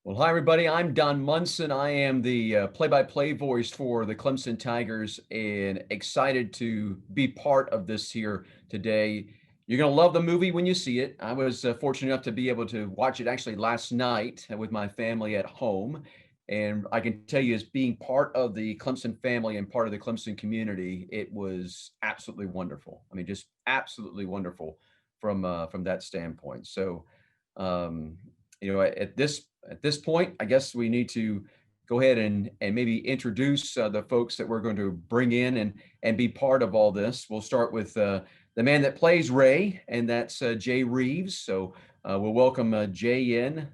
Well, hi, everybody. I'm Don Munson. I am the play-by-play voice for the Clemson Tigers and excited to be part of this here today. You're going to love the movie when you see it. I was fortunate enough to be able to watch it actually last night with my family at home. And I can tell you, as being part of the Clemson family and part of the Clemson community, it was absolutely wonderful. I mean, just absolutely wonderful from that standpoint. So, um, at this point, I guess we need to go ahead and maybe introduce the folks that we're going to bring in and be part of all this. We'll start with the man that plays Ray, and that's Jay Reeves. So we'll welcome Jay in.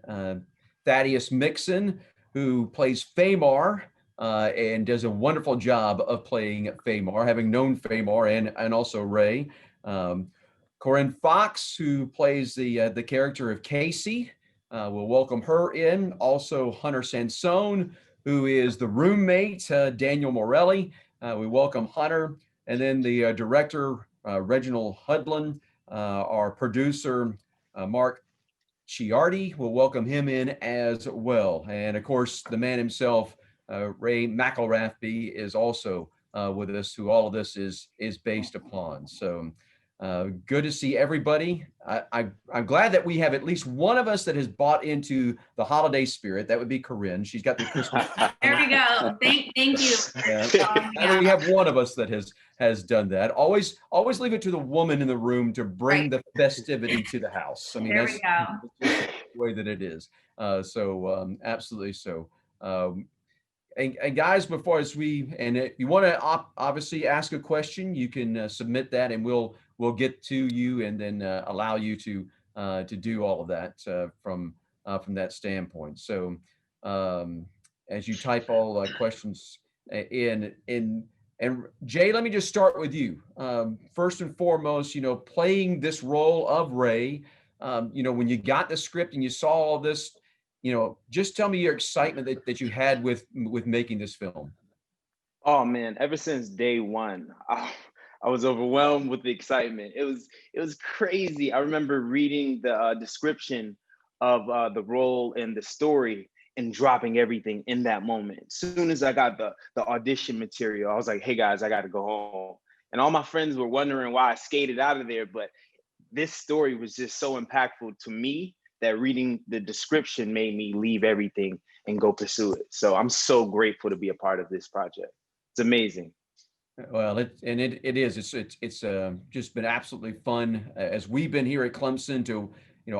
Thaddeus Mixon, who plays Famar and does a wonderful job of playing Famar, having known Famar and also Ray. Corinne Fox, who plays the character of Casey. We'll welcome her in. Also, Hunter Sansone, who is the roommate, Daniel Morelli. We welcome Hunter. And then the director, Reginald Hudlin, our producer, Mark Chiardi. We'll welcome him in as well. And of course, the man himself, Ray McElrathby, is also with us, who all of this is based upon. So good to see everybody. I'm glad that we have at least one of us that has bought into the holiday spirit. That would be Corinne. She's got the Christmas. There we go. Thank you. And we have one of us that has done that. Always leave it to the woman in the room to bring the festivity to the house. I mean, that's the way that it is. Absolutely so. And guys, before as if you want to obviously ask a question, you can submit that, and we'll get to you and then allow you to do all of that from that standpoint. So as you type all questions in, and Jay, let me just start with you. First and foremost, playing this role of Ray, when you got the script and you saw all this, just tell me your excitement that you had with making this film. Oh man, ever since day one, I was overwhelmed with the excitement. It was crazy. I remember reading the description of the role and the story and dropping everything in that moment. As soon as I got the audition material, I was like, hey guys, I got to go home. And all my friends were wondering why I skated out of there. But this story was just so impactful to me that reading the description made me leave everything and go pursue it. So I'm so grateful to be a part of this project. It's amazing. Well, it is. It's just been absolutely fun as we've been here at Clemson to,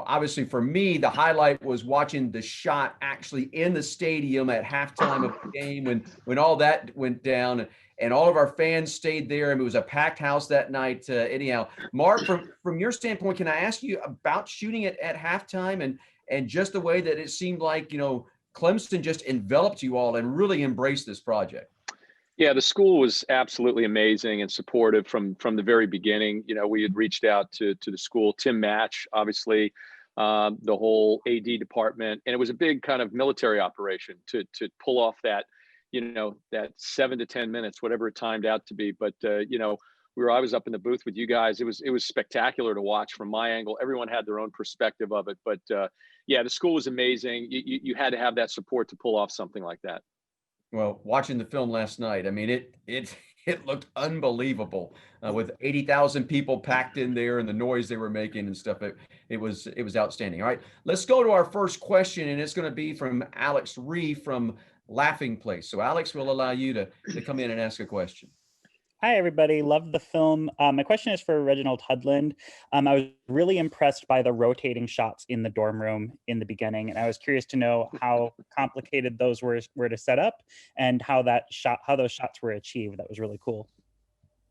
obviously for me, the highlight was watching the shot actually in the stadium at halftime of the game when all that went down and all of our fans stayed there and it was a packed house that night. Anyhow, Mark, from your standpoint, can I ask you about shooting it at halftime and just the way that it seemed like, Clemson just enveloped you all and really embraced this project? Yeah, the school was absolutely amazing and supportive from the very beginning. We had reached out to the school, Tim Match, obviously, the whole AD department, and it was a big kind of military operation to pull off that, that 7 to 10 minutes, whatever it timed out to be. But I was up in the booth with you guys. It was spectacular to watch from my angle. Everyone had their own perspective of it, but yeah, the school was amazing. You had to have that support to pull off something like that. Well, watching the film last night, I mean, it looked unbelievable with 80,000 people packed in there and the noise they were making and stuff. It was outstanding. All right, let's go to our first question, and it's going to be from Alex Ree from Laughing Place. So, Alex, we'll allow you to come in and ask a question. Hi, everybody. Love the film. My question is for Reginald Hudlin. I was really impressed by the rotating shots in the dorm room in the beginning, and I was curious to know how complicated those were to set up and how those shots were achieved. That was really cool.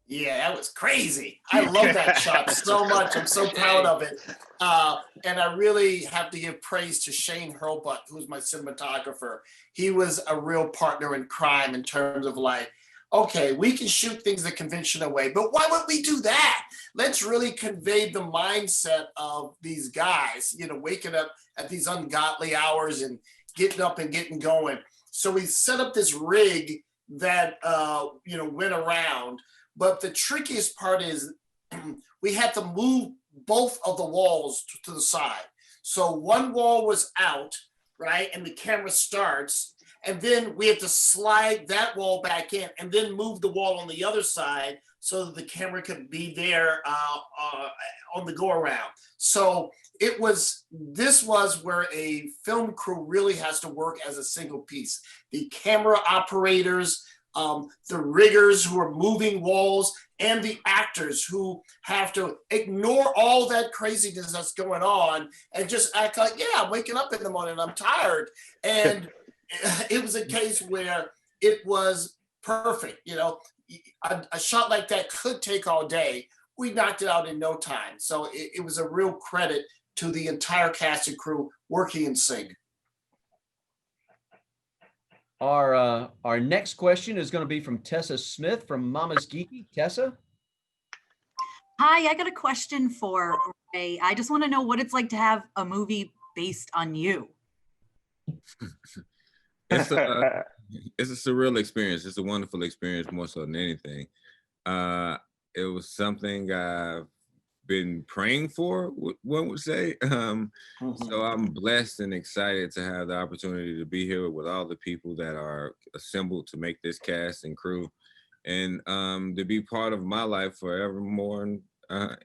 Yeah, that was crazy. I love that shot so much. I'm so proud of it. And I really have to give praise to Shane Hurlbutt, who's my cinematographer. He was a real partner in crime in terms of okay, we can shoot things the conventional way, but why would we do that? Let's really convey the mindset of these guys, waking up at these ungodly hours and getting up and getting going. So we set up this rig that, went around. But the trickiest part is we had to move both of the walls to the side. So one wall was out, right? And the camera starts, and then we have to slide that wall back in and then move the wall on the other side so that the camera could be there on the go around. So this was where a film crew really has to work as a single piece. The camera operators, the riggers who are moving walls, and the actors who have to ignore all that craziness that's going on and just act like, yeah, I'm waking up in the morning, I'm tired. And it was a case where it was perfect. You know, a shot like that could take all day. We knocked it out in no time. So it was a real credit to the entire cast and crew working in sync. Our next question is going to be from Tessa Smith from Mama's Geeky. Tessa? Hi, I got a question for Ray. I just want to know what it's like to have a movie based on you. It's a surreal experience. It's a wonderful experience, more so than anything. It was something I've been praying for, one would say. So I'm blessed and excited to have the opportunity to be here with all the people that are assembled to make this cast and crew, and to be part of my life forevermore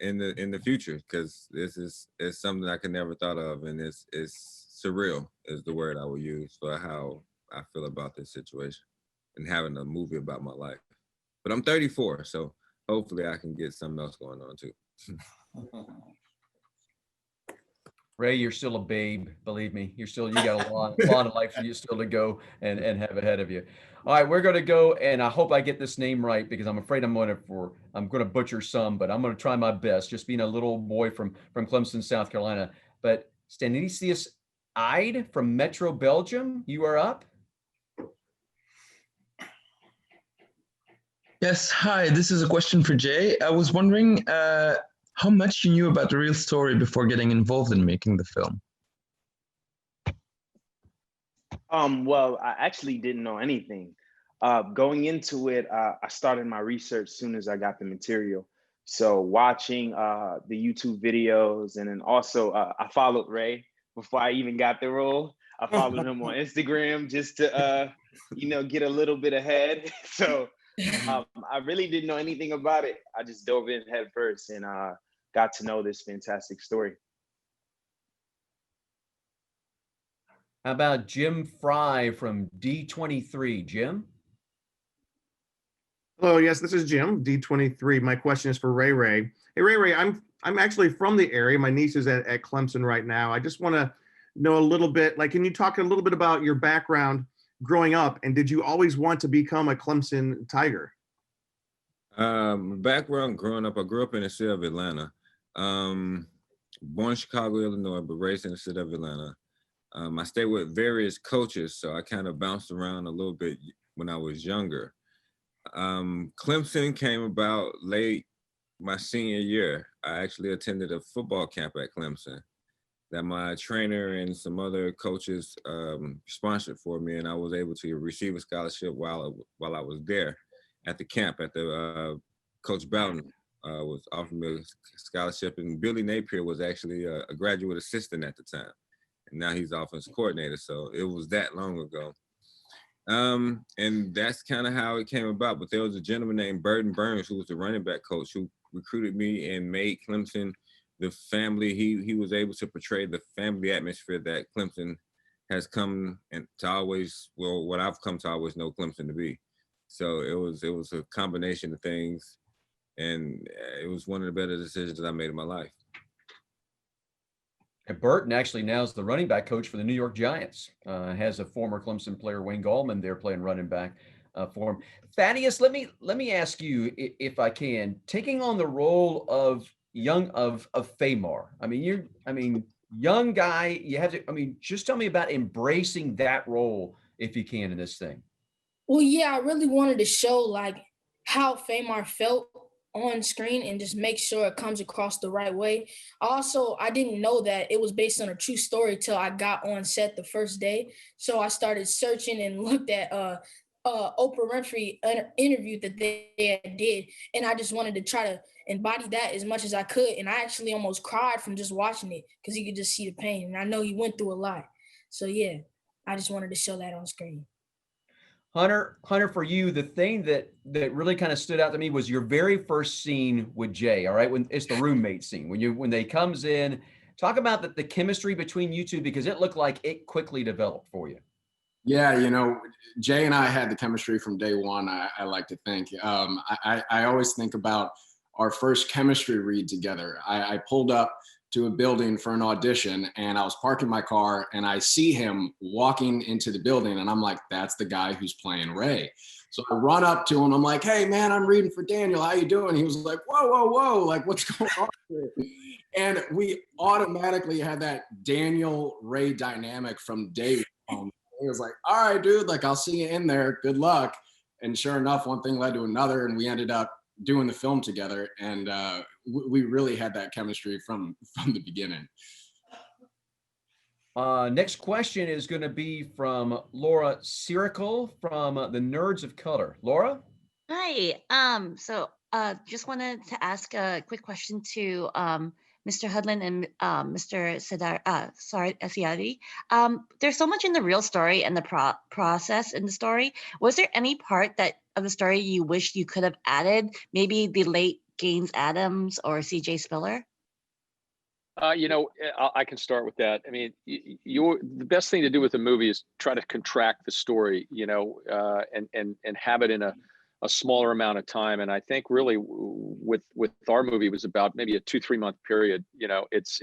in the future, because this is something I could never thought of, and it's surreal is the word I will use for how I feel about this situation and having a movie about my life. But I'm 34, so hopefully I can get something else going on too. Ray, you're still a babe. Believe me, you got a lot of life for you still to go and have ahead of you. All right, we're going to go, and I hope I get this name right because I'm afraid I'm going to butcher some, but I'm going to try my best. Just being a little boy from Clemson, South Carolina. But Stanisius Ide from Metro Belgium, you are up. Yes, hi, this is a question for Jay. I was wondering how much you knew about the real story before getting involved in making the film. Well, I actually didn't know anything. Going into it, I started my research as soon as I got the material. So watching the YouTube videos, and then also I followed Ray before I even got the role. I followed him on Instagram just to, get a little bit ahead. So I really didn't know anything about it. I just dove in head first and got to know this fantastic story. How about Jim Fry from D23? Jim? Hello, yes, this is Jim, D23. My question is for Ray Ray. Hey, Ray Ray, I'm actually from the area. My niece is at Clemson right now. I just want to know a little bit, can you talk a little bit about your background growing up, and did you always want to become a Clemson Tiger? Background growing up, I grew up in the city of Atlanta. Born in Chicago, Illinois, but raised in the city of Atlanta. I stayed with various coaches, so I kind of bounced around a little bit when I was younger. Clemson came about late my senior year. I actually attended a football camp at Clemson that my trainer and some other coaches sponsored for me, and I was able to receive a scholarship while I was there at the camp. At the Coach Bowden was offering me a scholarship, and Billy Napier was actually a graduate assistant at the time, and now he's offensive coordinator. So it was that long ago. And that's kind of how it came about. But there was a gentleman named Burton Burns, who was the running back coach, who recruited me and made Clemson the family. He was able to portray the family atmosphere that Clemson has come and to always, well, what I've come to always know Clemson to be. So it was a combination of things, and it was one of the better decisions that I made in my life. And Burton actually now is the running back coach for the New York Giants. Has a former Clemson player, Wayne Gallman, there playing running back for him. Thaddeus, let me ask you, if I can, taking on the role of Famar. Young guy. You have to. Just tell me about embracing that role if you can in this thing. Well, yeah, I really wanted to show how Famar felt on screen and just make sure it comes across the right way. Also, I didn't know that it was based on a true story till I got on set the first day. So I started searching and looked at Oprah Winfrey interview that they did, and I just wanted to try to embody that as much as I could. And I actually almost cried from just watching it because you could just see the pain, and I know he went through a lot. So yeah, I just wanted to show that on screen. Hunter, for you, the thing that really kind of stood out to me was your very first scene with Jay. All right, when it's the roommate scene, when they comes in, talk about the chemistry between you two, because it looked like it quickly developed for you. Yeah, you know, Jay and I had the chemistry from day one. I like to think. I always think about our first chemistry read together. I pulled up to a building for an audition, and I was parking my car, and I see him walking into the building, and I'm like, that's the guy who's playing Ray. So I run up to him. I'm like, hey man, I'm reading for Daniel. How you doing? He was like, whoa, like what's going on here? And we automatically had that Daniel Ray dynamic from day one. He was like, all right, dude, like I'll see you in there. Good luck. And sure enough, one thing led to another, and we ended up doing the film together. And we really had that chemistry from the beginning. Next question is going to be from Laura Sirical from the Nerds of Color. Laura? Hi. Just wanted to ask a quick question to Mr. Hudlin and Mr. Asiadi. There's so much in the real story and the process in the story. Was there any part of the story you wish you could have added? Maybe the late Gaines Adams or C.J. Spiller? You know, I can start with that. I mean, the best thing to do with a movie is try to contract the story, you know, and have it in a smaller amount of time. And I think really with our movie, it was about maybe a 2-3 month period. You know, it's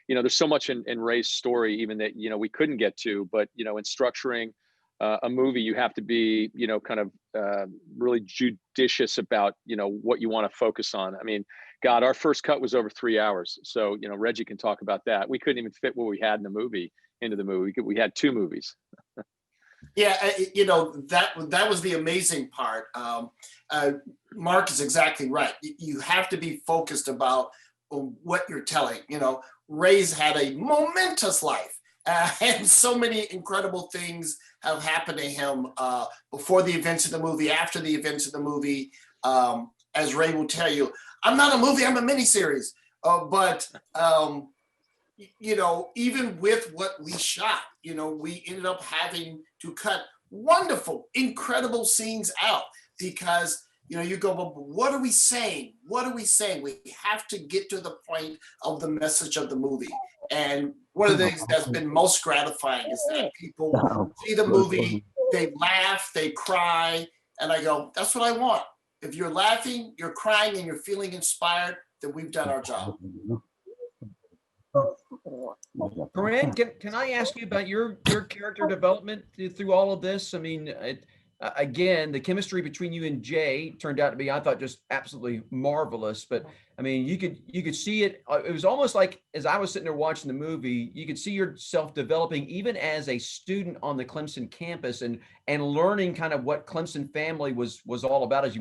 you know, there's so much in Ray's story even that, you know, we couldn't get to, but, you know, in structuring a movie, you have to be, you know, kind of really judicious about, you know, what you want to focus on. I mean, God, our first cut was over 3 hours. So, you know, Reggie can talk about that. We couldn't even fit what we had in the movie into the movie. We had 2 movies. Yeah, you know, that was the amazing part. Mark is exactly right. You have to be focused about what you're telling. You know, Ray's had a momentous life, and so many incredible things have happened to him before the events of the movie, after the events of the movie. As Ray will tell you, I'm not a movie, I'm a miniseries. But you know, even with what we shot, you know, we ended up having to cut wonderful, incredible scenes out because, you know, you go, but what are we saying? What are we saying? We have to get to the point of the message of the movie. And one of the things that's been most gratifying is that people see the movie, they laugh, they cry, and I go, that's what I want. If you're laughing, you're crying, and you're feeling inspired, then we've done our job. Corinne, can I ask you about your character development through all of this? I mean, again, the chemistry between you and Jay turned out to be, I thought, just absolutely marvelous. But I mean, you could see it. It was almost like as I was sitting there watching the movie, you could see yourself developing even as a student on the Clemson campus and learning kind of what Clemson family was all about as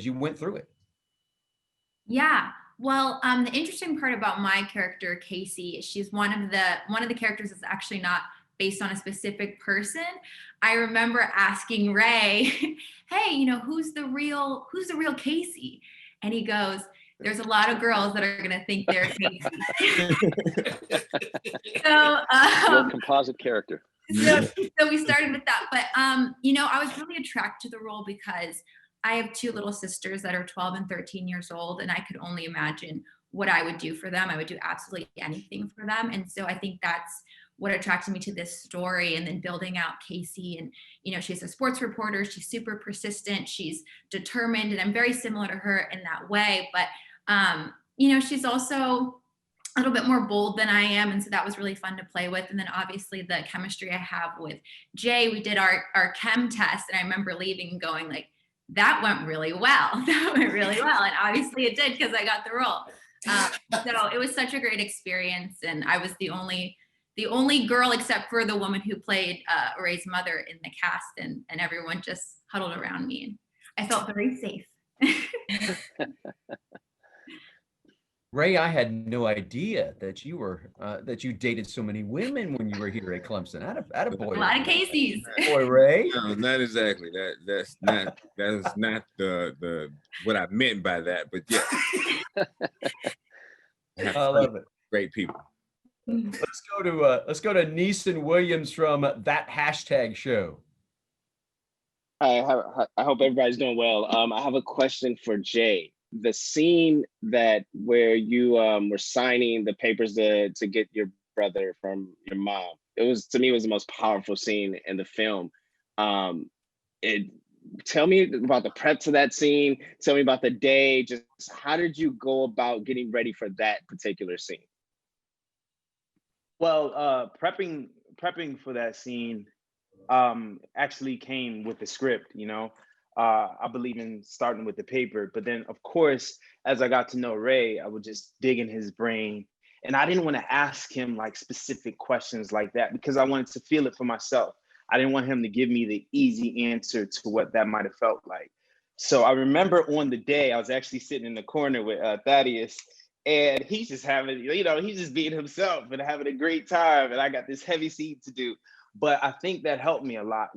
you went through it. Yeah. Well, the interesting part about my character, Casey, she's one of the characters that's actually not based on a specific person. I remember asking Ray, hey, you know, who's the real Casey? And he goes, there's a lot of girls that are going to think they're Casey. Well, composite character. So we started with that. But, you know, I was really attracted to the role because I have 2 little sisters that are 12 and 13 years old, and I could only imagine what I would do for them. I would do absolutely anything for them. And so I think that's what attracted me to this story. And then building out Casey, and, you know, she's a sports reporter. She's super persistent. She's determined, and I'm very similar to her in that way. But, you know, she's also a little bit more bold than I am. And so that was really fun to play with. And then obviously the chemistry I have with Jay, we did our chem test, and I remember leaving and going like, that went really well. That went really well. And obviously it did because I got the role. So it was such a great experience. And I was the only girl except for the woman who played Ray's mother in the cast, and everyone just huddled around me. And I felt very safe. Ray, I had no idea that you were that you dated so many women when you were here at Clemson. Atta boy. A lot of Casey's. Boy, Ray. No, not exactly. That's not the what I meant by that. But yeah, I love it. Great people. Let's go to Neeson Williams from That Hashtag Show. I hope everybody's doing well. I have a question for Jay. The scene where you were signing the papers to get your brother from your mom, to me it was the most powerful scene in the film. Tell me about the prep to that scene. Tell me about the day. Just how did you go about getting ready for that particular scene? Well, prepping for that scene actually came with the script. I believe in starting with the paper, but then of course, as I got to know Ray, I would just dig in his brain, and I didn't want to ask him like specific questions like that because I wanted to feel it for myself. I didn't want him to give me the easy answer to what that might have felt like. So I remember on the day I was actually sitting in the corner with Thaddeus, and he's just having, he's just being himself and having a great time, and I got this heavy scene to do. But I think that helped me a lot,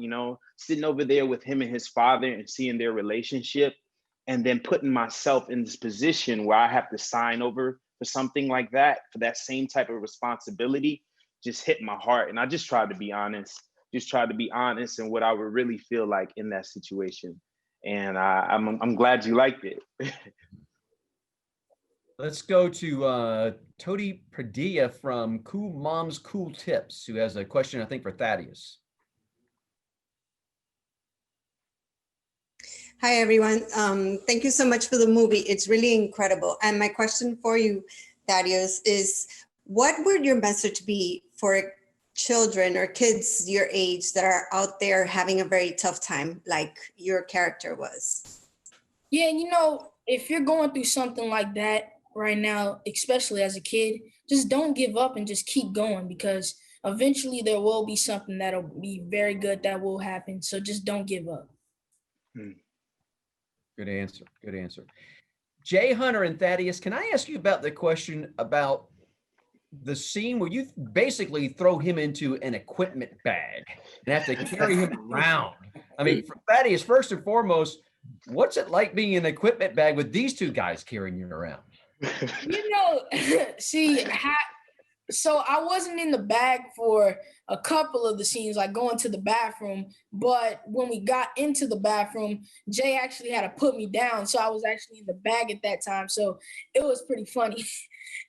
sitting over there with him and his father and seeing their relationship, and then putting myself in this position where I have to sign over for something like that, for that same type of responsibility, just hit my heart. And I just tried to be honest, in what I would really feel like in that situation. And I'm glad you liked it. Let's go to Todi Padilla from Cool Moms Cool Tips, who has a question, I think, for Thaddeus. Hi, everyone. Thank you so much for the movie. It's really incredible. And my question for you, Thaddeus, is what would your message be for children or kids your age that are out there having a very tough time, like your character was? Yeah, if you're going through something like that right now, especially as a kid, just don't give up and just keep going, because eventually there will be something that'll be very good that will happen. So just don't give up. Good answer. Good answer. Jay, Hunter, and Thaddeus, can I ask you about the question about the scene where you basically throw him into an equipment bag and have to carry him around? I mean, for Thaddeus, first and foremost, what's it like being in an equipment bag with these two guys carrying you around? So I wasn't in the bag for a couple of the scenes, like going to the bathroom. But when we got into the bathroom, Jay actually had to put me down. So I was actually in the bag at that time. So it was pretty funny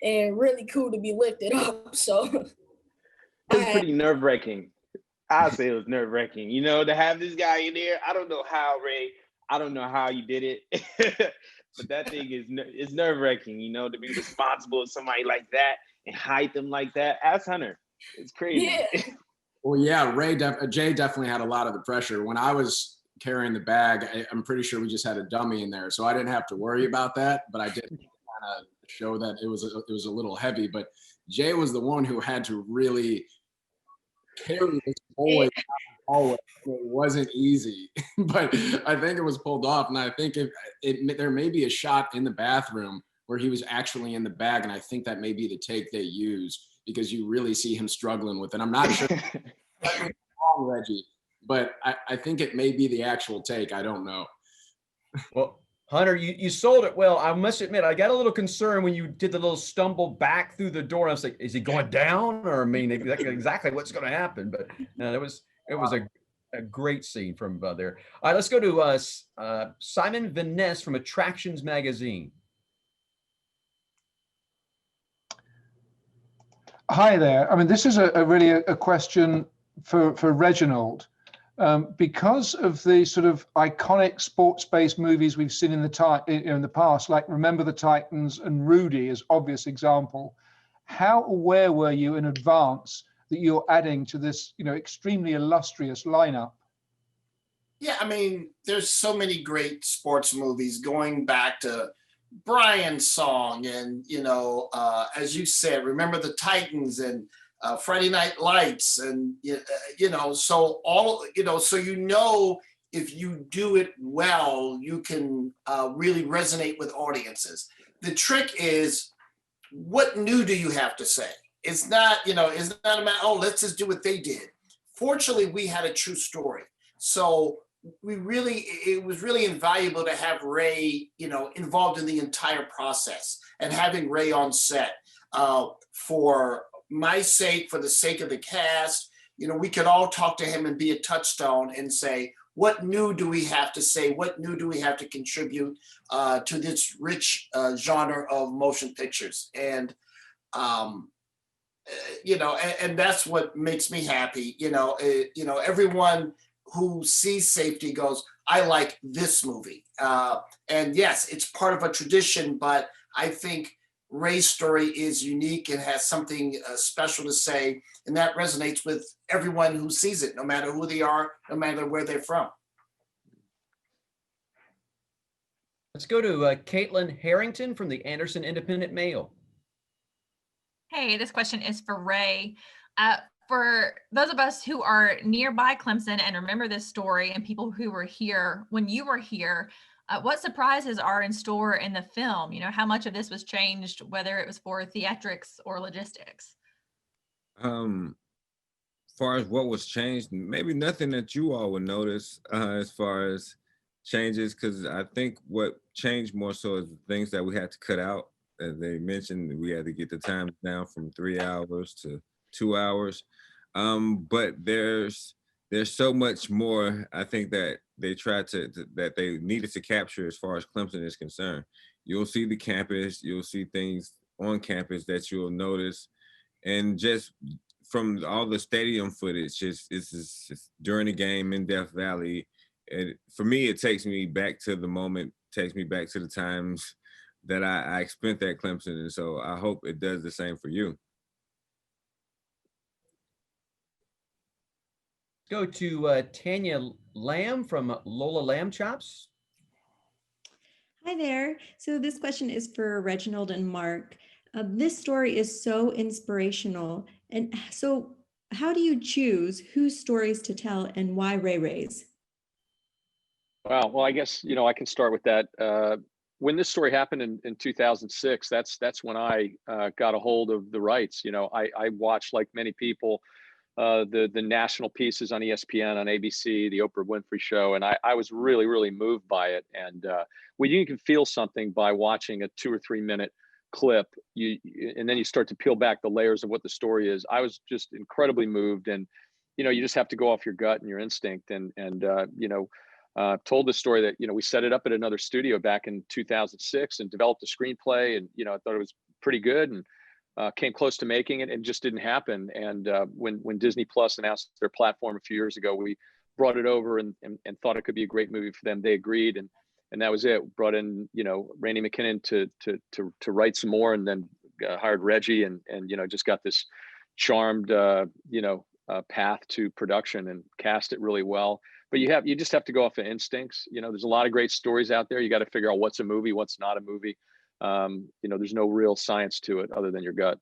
and really cool to be lifted up. So it was pretty nerve-wracking. I'd say it was nerve-wracking, to have this guy in there. I don't know how, Ray. I don't know how you did it. But that thing is nerve-wracking, to be responsible for somebody like that and hide them like that. Ask Hunter. It's crazy. Yeah. Well, yeah, Jay definitely had a lot of the pressure. When I was carrying the bag, I'm pretty sure we just had a dummy in there, so I didn't have to worry about that. But I did kind of show that it was a little heavy. But Jay was the one who had to really carry this boy. It wasn't easy, but I think it was pulled off. And I think there may be a shot in the bathroom where he was actually in the bag, and I think that may be the take they use, because you really see him struggling with it. I'm not sure wrong, Reggie, but I think it may be the actual take. I don't know. Well, Hunter, you sold it well. I must admit, I got a little concerned when you did the little stumble back through the door. I was like, is he going down? Or, I mean, exactly what's going to happen. But no, it was a great scene from there. All right, let's go to Simon Vaness from Attractions Magazine. Hi there. I mean, this is really a question for Reginald. Because of the sort of iconic sports-based movies we've seen in the past, like Remember the Titans and Rudy as obvious example, how aware were you in advance that you're adding to this, extremely illustrious lineup? Yeah, I mean, there's so many great sports movies going back to Brian's Song and, as you said, Remember the Titans and Friday Night Lights, and so if you do it well, you can really resonate with audiences. The trick is, what new do you have to say? It's not a matter, oh, let's just do what they did. Fortunately, we had a true story, so it was really invaluable to have Ray, involved in the entire process, and having Ray on set for my sake, for the sake of the cast, we could all talk to him and be a touchstone and say, what new do we have to say? What new do we have to contribute to this rich genre of motion pictures? And, and that's what makes me happy. Everyone who sees Safety goes, I like this movie. And yes, it's part of a tradition, but I think Ray's story is unique and has something special to say, and that resonates with everyone who sees it, no matter who they are, no matter where they're from. Let's go to Caitlin Harrington from the Anderson Independent Mail. Hey, this question is for Ray. For those of us who are nearby Clemson and remember this story, and people who were here when you were here, what surprises are in store in the film? How much of this was changed, whether it was for theatrics or logistics? Far as what was changed, maybe nothing that you all would notice as far as changes, because I think what changed more so is the things that we had to cut out. As they mentioned, we had to get the time down from 3 hours to 2 hours. But there's so much more, I think, that they tried that they needed to capture as far as Clemson is concerned. You'll see the campus, you'll see things on campus that you'll notice. And just from all the stadium footage, it's during the game in Death Valley. And for me, it takes me back to the moment, takes me back to the times that I spent at Clemson. And so I hope it does the same for you. Go to Tanya Lamb from Lola Lamb Chops. Hi there. So this question is for Reginald and Mark. This story is so inspirational. And so how do you choose whose stories to tell and why Ray Ray's? Wow. Well, I guess, I can start with that. When this story happened in 2006, that's when I got a hold of the rights. I watched, like many people, the national pieces on ESPN, on ABC, the Oprah Winfrey Show, and I was really, really moved by it. And when you can feel something by watching a 2 or 3 minute clip, and then you start to peel back the layers of what the story is. I was just incredibly moved, and you just have to go off your gut and your instinct. And told the story that we set it up at another studio back in 2006 and developed a screenplay, and I thought it was pretty good, and came close to making it and just didn't happen. And when Disney Plus announced their platform a few years ago, we brought it over and thought it could be a great movie for them. They agreed, and that was it. Brought in Randy McKinnon to write some more, and then hired Reggie, and just got this charmed path to production and cast it really well. But you just have to go off of instincts. There's a lot of great stories out there. You got to figure out what's a movie, what's not a movie. There's no real science to it other than your gut.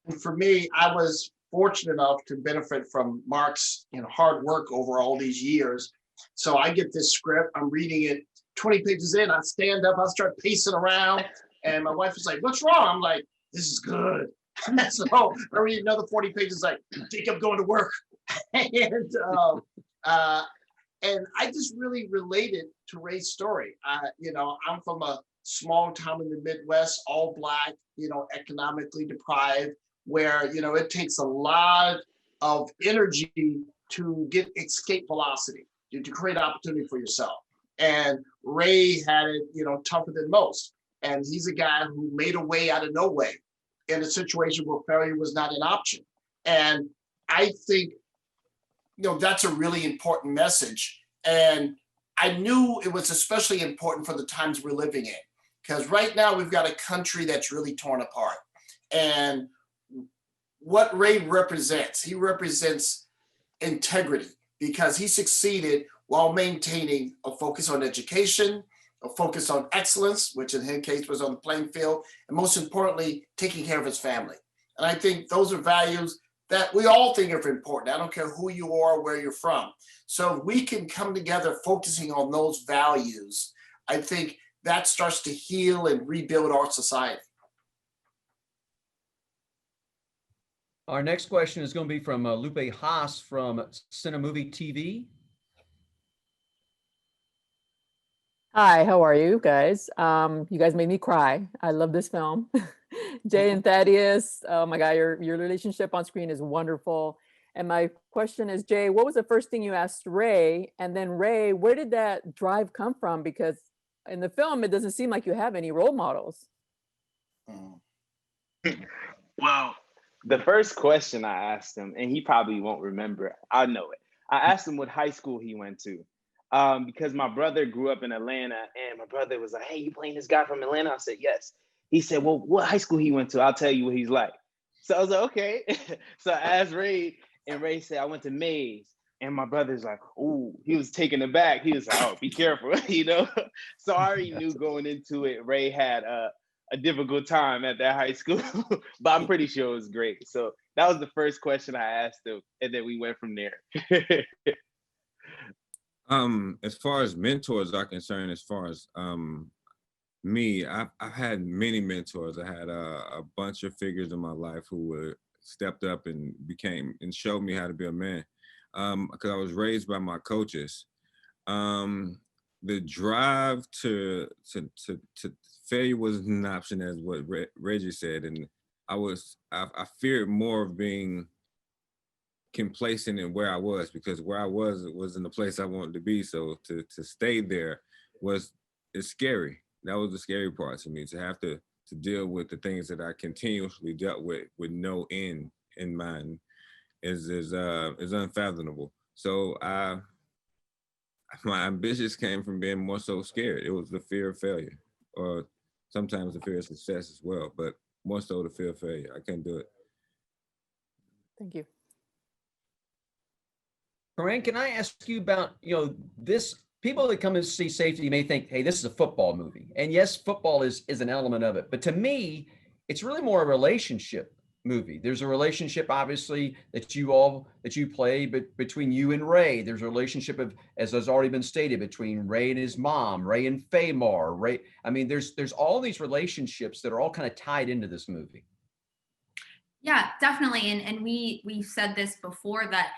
And for me, I was fortunate enough to benefit from Mark's hard work over all these years. So I get this script, I'm reading it 20 pages in, I stand up, I start pacing around, and my wife is like, what's wrong? I'm like, this is good. So I read another 40 pages, like, Jacob going to work. And I just really related to Ray's story. I'm from a small town in the Midwest, all Black, economically deprived, where, it takes a lot of energy to get escape velocity, to create opportunity for yourself. And Ray had it, tougher than most. And he's a guy who made a way out of no way in a situation where failure was not an option. And I think, that's a really important message. And I knew it was especially important for the times we're living in, because right now we've got a country that's really torn apart. And what Ray represents, he represents integrity, because he succeeded while maintaining a focus on education, a focus on excellence, which in his case was on the playing field, and most importantly, taking care of his family. And I think those are values that we all think are important. I don't care who you are, where you're from. So if we can come together focusing on those values, I think that starts to heal and rebuild our society. Our next question is going to be from Lupe Haas from Cinemovie TV. Hi, how are you guys? You guys made me cry. I love this film. Jay and Thaddeus. Oh my God, your relationship on screen is wonderful. And my question is, Jay, what was the first thing you asked Ray? And then Ray, where did that drive come from? Because in the film, it doesn't seem like you have any role models. Well, the first question I asked him, and he probably won't remember, I know it. I asked him what high school he went to. Because my brother grew up in Atlanta, and my brother was like, "Hey, you playing this guy from Atlanta?" I said, "Yes." He said, "Well, what high school he went to? I'll tell you what he's like." So I was like, "Okay." So I asked Ray, and Ray said, "I went to Mays." And my brother's like, "Oh," he was taken aback. He was like, "Oh, be careful," you know? So I already knew going into it, Ray had a difficult time at that high school, but I'm pretty sure it was great. So that was the first question I asked him, and then we went from there. As far as mentors are concerned, as far as me, I've had many mentors. I had a bunch of figures in my life who stepped up and showed me how to be a man. Because I was raised by my coaches. The drive to failure wasn't an option, as what Reggie said, and I feared more of being complacent in where I was, because where I was in the place I wanted to be. So to stay there is scary. That was the scary part to me, to have to deal with the things that I continuously dealt with no end in mind is unfathomable. So my ambitions came from being more so scared. It was the fear of failure, or sometimes the fear of success as well, but more so the fear of failure. I couldn't do it. Thank you. Corinne, can I ask you about, this, people that come and see Safety may think, hey, this is a football movie. And yes, football is an element of it. But to me, it's really more a relationship movie. There's a relationship, obviously, that you play, but between you and Ray. There's a relationship of, as has already been stated, between Ray and his mom, Ray and Famar, Ray. I mean, there's all these relationships that are all kind of tied into this movie. Yeah, definitely. And we've said this before, that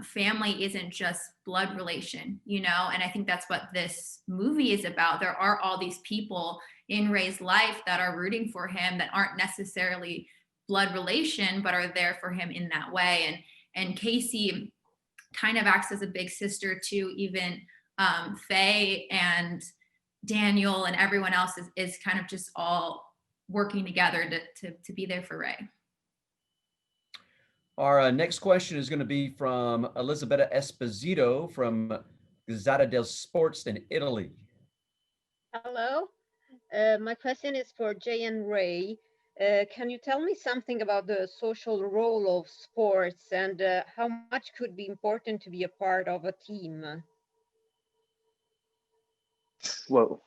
family isn't just blood relation, and I think that's what this movie is about. There are all these people in Ray's life that are rooting for him, that aren't necessarily blood relation, but are there for him in that way. And Casey kind of acts as a big sister to even Faye and Daniel, and everyone else is kind of just all working together to be there for Ray. Our next question is going to be from Elisabetta Esposito from Gazzetta del Sports in Italy. Hello. My question is for Jay and Ray. Can you tell me something about the social role of sports, and how much could be important to be a part of a team? Well,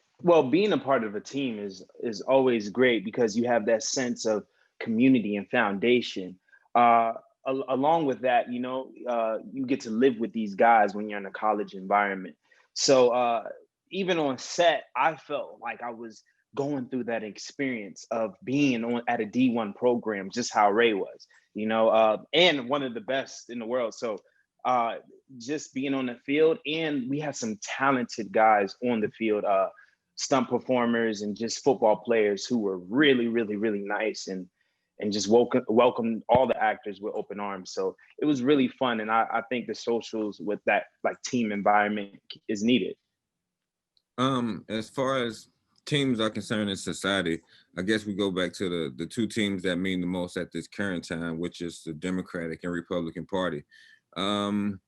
being a part of a team is always great, because you have that sense of community and foundation. Along with that, you get to live with these guys when you're in a college environment. So even on set, I felt like I was going through that experience of being at a D1 program, just how Ray was, and one of the best in the world. So just being on the field, and we had some talented guys on the field, stunt performers and just football players who were really, really, really nice, and just welcomed all the actors with open arms. So it was really fun. And I think the socials with that team environment is needed. As far as teams are concerned in society, I guess we go back to the two teams that mean the most at this current time, which is the Democratic and Republican Party. And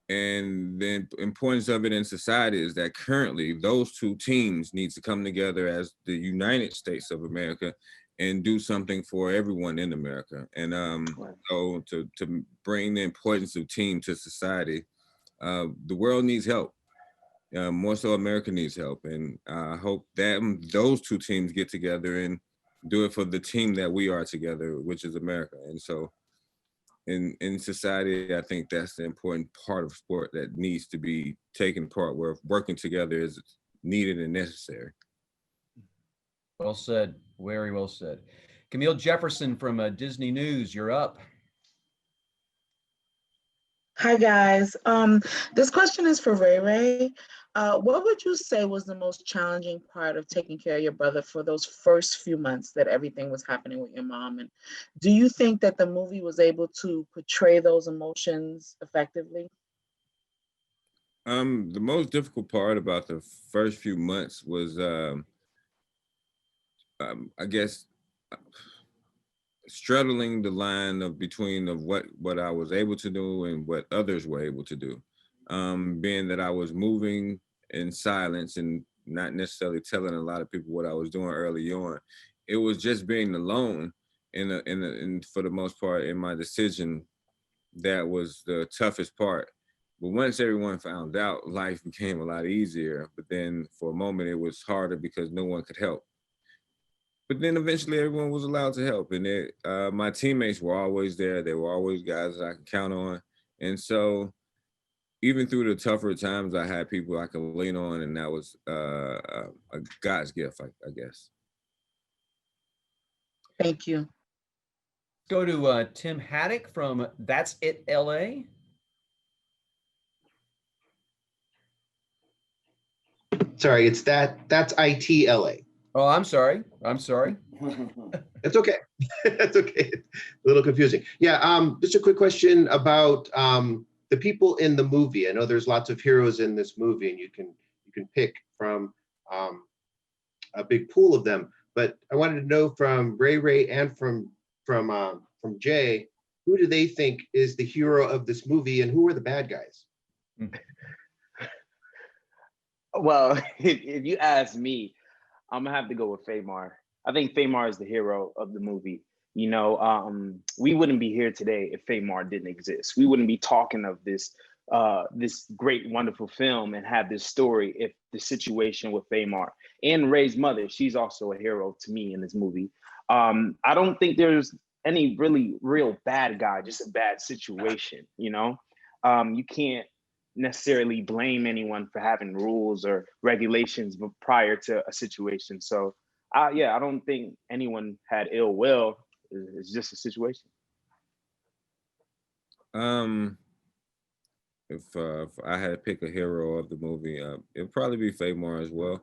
the importance of it in society is that currently those two teams need to come together as the United States of America and do something for everyone in America. And so to bring the importance of team to society, the world needs help. More so America needs help. And I hope that those two teams get together and do it for the team that we are together, which is America. And so in society, I think that's the important part of sport that needs to be taken part, where working together is needed and necessary. Well said. Very well said. Camille Jefferson from Disney News, you're up. Hi guys. This question is for Ray Ray. What would you say was the most challenging part of taking care of your brother for those first few months that everything was happening with your mom? And do you think that the movie was able to portray those emotions effectively? The most difficult part about the first few months was, I guess, straddling the line of between of what I was able to do and what others were able to do. Being that I was moving in silence and not necessarily telling a lot of people what I was doing early on, it was just being alone in for the most part in my decision that was the toughest part. But once everyone found out, life became a lot easier. But then for a moment, it was harder because no one could help. But then eventually everyone was allowed to help. And my teammates were always there. They were always guys that I could count on. And so even through the tougher times, I had people I could lean on. And that was a God's gift, I guess. Thank you. Go to Tim Haddock from That's It LA. Sorry, that's ITLA. Oh, I'm sorry. I'm sorry. It's okay. That's okay. A little confusing. Yeah, just a quick question about the people in the movie. I know there's lots of heroes in this movie, and you can pick from a big pool of them. But I wanted to know from Ray and from Jay, who do they think is the hero of this movie, and who are the bad guys? Well, if you ask me, I'm gonna have to go with Famar. I think Famar is the hero of the movie. You know, we wouldn't be here today if Famar didn't exist. We wouldn't be talking of this great, wonderful film and have this story if the situation with Famar and Ray's mother, she's also a hero to me in this movie. I don't think there's any really real bad guy, just a bad situation. You know, you can't necessarily blame anyone for having rules or regulations prior to a situation. So yeah, I don't think anyone had ill will. It's just a situation. If I had to pick a hero of the movie, it'd probably be Famar as well.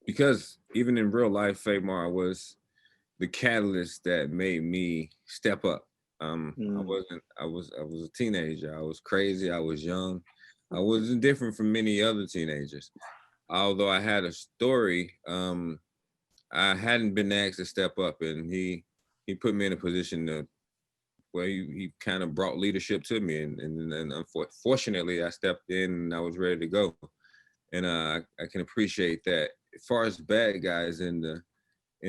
Because even in real life, Famar was the catalyst that made me step up. I was a teenager. I was crazy. I was young. I wasn't different from many other teenagers. Although I had a story, I hadn't been asked to step up, and he put me in a position to where he kind of brought leadership to me, and unfortunately I stepped in and I was ready to go. And I can appreciate that. As far as bad guys in the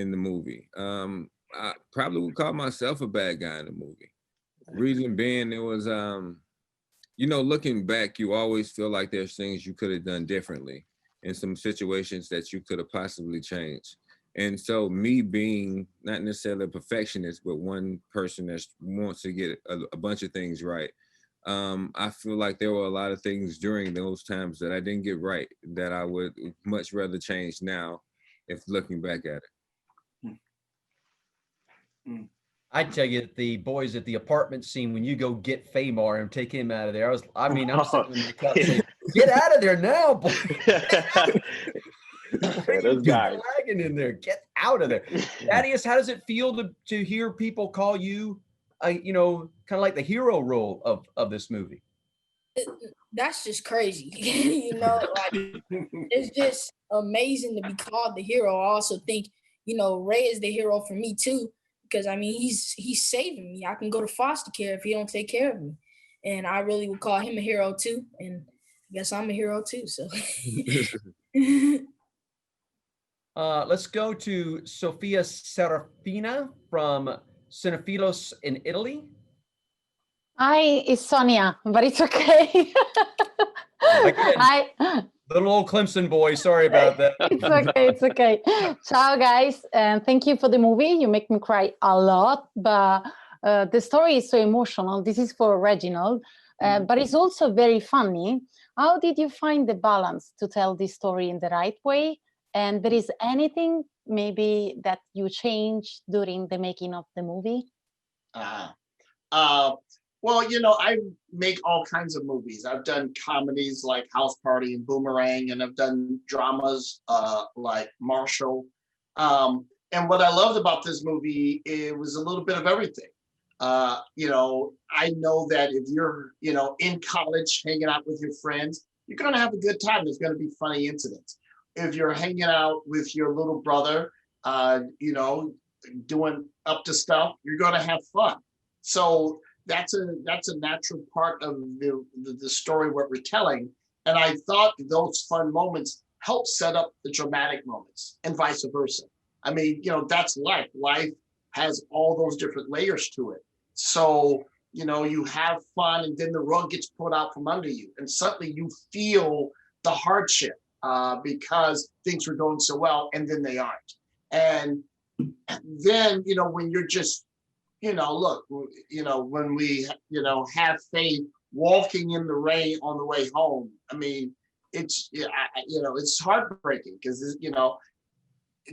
movie, I probably would call myself a bad guy in the movie. Reason being, it was, you know, looking back, you always feel like there's things you could have done differently in some situations that you could have possibly changed. And so me being not necessarily a perfectionist, but one person that wants to get a bunch of things right, I feel like there were a lot of things during those times that I didn't get right that I would much rather change now if looking back at it. I tell you, the boys at the apartment scene, when you go get Famar and take him out of there, I'm sitting in the couch saying, get out of there now, boy. Those guys lagging in there. Get out of there. Thaddeus, how does it feel to hear people call you, you know, kind of like the hero role of this movie? That's just crazy. You know, like it's just amazing to be called the hero. I also think, you know, Ray is the hero for me too, because I mean he's saving me. I can go to foster care if he don't take care of me, and I really would call him a hero too. And I guess I'm a hero too. So. Let's go to Sofia Serafina from Cinephilos in Italy. Hi, it's Sonia, but it's okay. Again, little old Clemson boy. Sorry about that. It's okay. It's okay. Ciao, guys, and thank you for the movie. You make me cry a lot, but the story is so emotional. This is for Reginald, but it's also very funny. How did you find the balance to tell this story in the right way? And there is anything maybe that you changed during the making of the movie? Well, you know, I make all kinds of movies. I've done comedies like House Party and Boomerang, and I've done dramas like Marshall. And what I loved about this movie, it was a little bit of everything. You know, I know that if you're, you know, in college hanging out with your friends, you're going to have a good time. There's going to be funny incidents. If you're hanging out with your little brother, you know, doing up to stuff, you're going to have fun. So that's a natural part of the story what we're telling. And I thought those fun moments help set up the dramatic moments and vice versa. I mean, you know, that's life. Life has all those different layers to it. So, you know, you have fun and then the rug gets pulled out from under you. And suddenly you feel the hardship because things were going so well and then they aren't. And then, you know, when you're just, you know, look, you know, when we, you know, have faith walking in the rain on the way home, I mean, it's, you know, it's heartbreaking because, you know,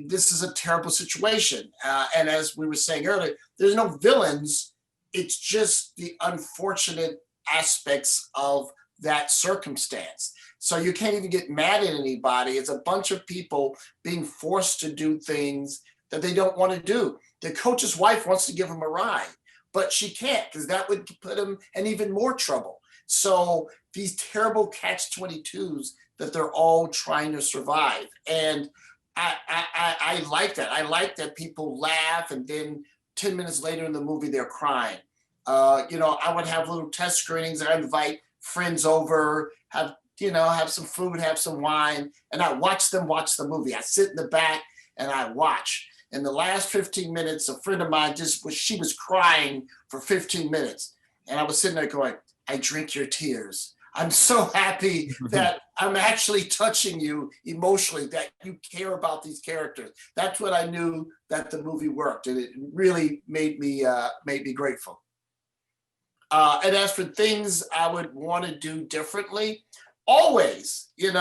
this is a terrible situation. And as we were saying earlier, there's no villains. It's just the unfortunate aspects of that circumstance. So you can't even get mad at anybody. It's a bunch of people being forced to do things that they don't want to do. The coach's wife wants to give him a ride, but she can't because that would put him in even more trouble. So these terrible catch-22s that they're all trying to survive. And I like that. I like that people laugh and then 10 minutes later in the movie, they're crying. You know, I would have little test screenings. I invite friends over, have some food, have some wine, and I watch them watch the movie. I sit in the back and I watch. In the last 15 minutes, a friend of mine she was crying for 15 minutes. And I was sitting there going, I drink your tears. I'm so happy that I'm actually touching you emotionally, that you care about these characters. That's what I knew that the movie worked. And it really made me grateful. And as for things I would want to do differently, always, you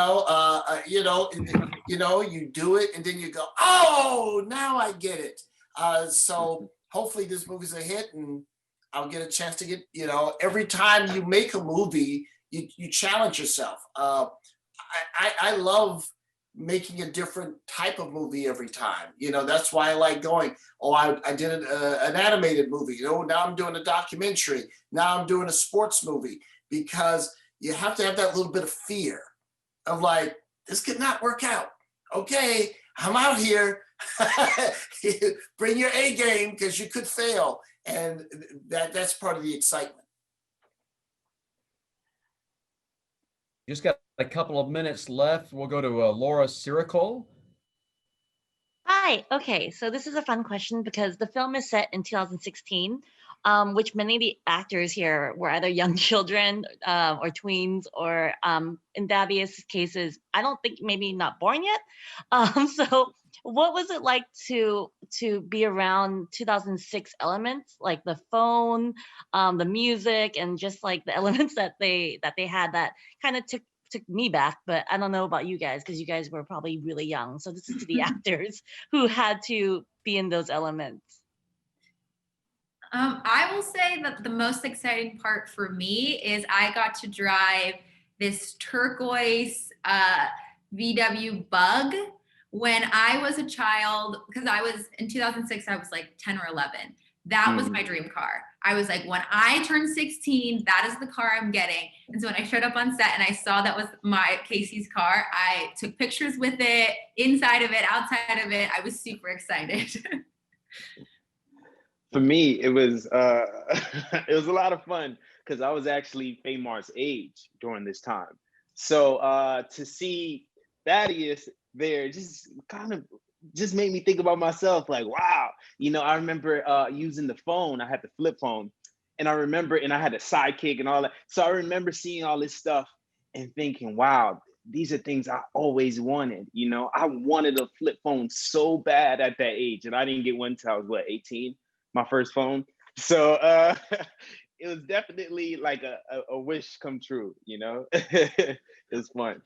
do it and then you go, oh, now I get it. So hopefully this movie's a hit and I'll get a chance to get, you know, every time you make a movie, you challenge yourself. I love making a different type of movie every time. You know, that's why I like going, oh, I did an animated movie. You know, now I'm doing a documentary. Now I'm doing a sports movie, because you have to have that little bit of fear of like, this could not work out. Okay, I'm out here. Bring your A game because you could fail. And that's part of the excitement. Just got a couple of minutes left. We'll go to Laura Siricol. Hi. Okay, so this is a fun question because the film is set in 2016, which many of the actors here were either young children or tweens, or in Thaddeus' cases, I don't think maybe not born yet. So what was it like to be around 2006 elements, like the phone, the music, and just like the elements that they had that kind of took me back? But I don't know about you guys, because you guys were probably really young. So this is to the actors who had to be in those elements. I will say that the most exciting part for me is I got to drive this turquoise VW Bug when I was a child, because in 2006, I was like 10 or 11. That was my dream car. I was like, when I turn 16, that is the car I'm getting. And so when I showed up on set and I saw that was Casey's car, I took pictures with it, inside of it, outside of it. I was super excited. For me, it was it was a lot of fun because I was actually Faymar's age during this time. So to see Thaddeus there just made me think about myself, like, wow, you know, I remember using the phone. I had the flip phone, and I had a sidekick and all that. So I remember seeing all this stuff and thinking, wow, these are things I always wanted. You know, I wanted a flip phone so bad at that age, and I didn't get one until I was 18, my first phone. So it was definitely like a wish come true, you know. It was fun.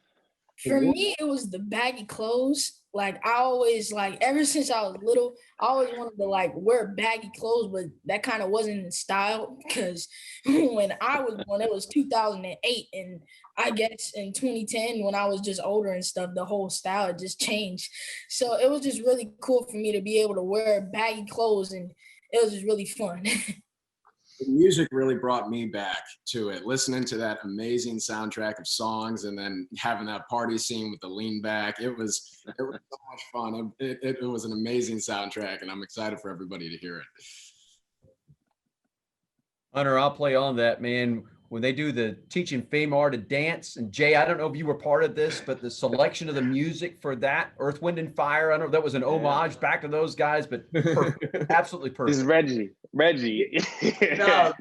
For me, it was the baggy clothes. like I always like ever since I was little, I always wanted to like wear baggy clothes, but that kind of wasn't in style because when I was born, it was 2008, and I guess in 2010 when I was just older and stuff, the whole style had just changed. So it was just really cool for me to be able to wear baggy clothes, and it was just really fun. The music really brought me back to it. Listening to that amazing soundtrack of songs and then having that party scene with the lean back. It was so much fun. It was an amazing soundtrack, and I'm excited for everybody to hear it. Hunter, I'll play on that, man. When they do the teaching Famar to dance, and Jay, I don't know if you were part of this, but the selection of the music for that, Earth, Wind, and Fire, I don't know if that was an homage back to those guys, but perfect. Absolutely perfect. This is Reggie. No,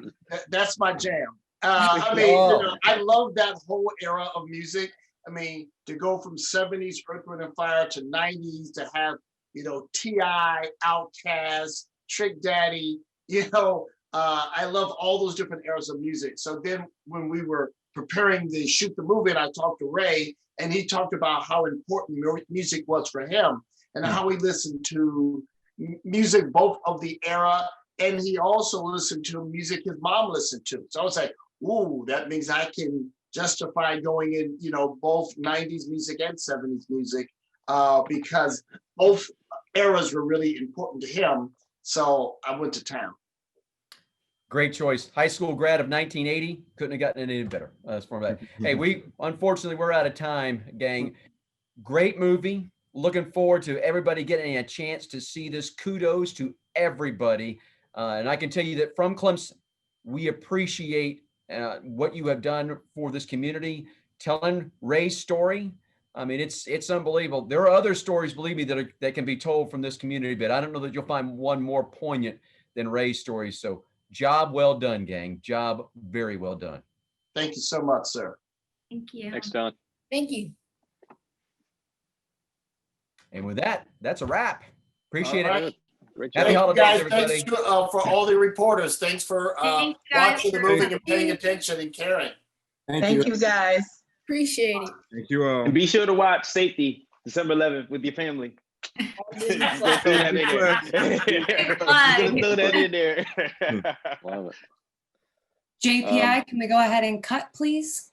that's my jam. I mean, you know, I love that whole era of music. I mean, to go from 70s Earth, Wind, and Fire to 90s to have, you know, T.I., Outkast, Trick Daddy, you know, I love all those different eras of music. So then when we were preparing to shoot the movie, and I talked to Ray, and he talked about how important music was for him and how he listened to music, both of the era, and he also listened to music his mom listened to. So I was like, ooh, that means I can justify going in, you know, both 90s music and 70s music because both eras were really important to him. So I went to town. Great choice. High school grad of 1980. Couldn't have gotten any better. As far as that. Hey, unfortunately, we're out of time, gang. Great movie. Looking forward to everybody getting a chance to see this. Kudos to everybody. And I can tell you that from Clemson, we appreciate what you have done for this community, telling Ray's story. I mean, it's unbelievable. There are other stories, believe me, that can be told from this community, but I don't know that you'll find one more poignant than Ray's story. So job well done, gang. Job very well done. Thank you so much, sir. Thank you. Thanks, Don. Thank you. And with that, that's a wrap. Appreciate All it. right. Great Happy Thank you, holidays, guys. everybody. Thanks for all the reporters. Thanks for Thanks, guys. watching the movie and paying attention and caring. Thank you guys. Appreciate it. Thank you all. And be sure to watch Safety December 11th with your family. Throw that in there. Throw that in there. Love it. JPI, can we go ahead and cut, please?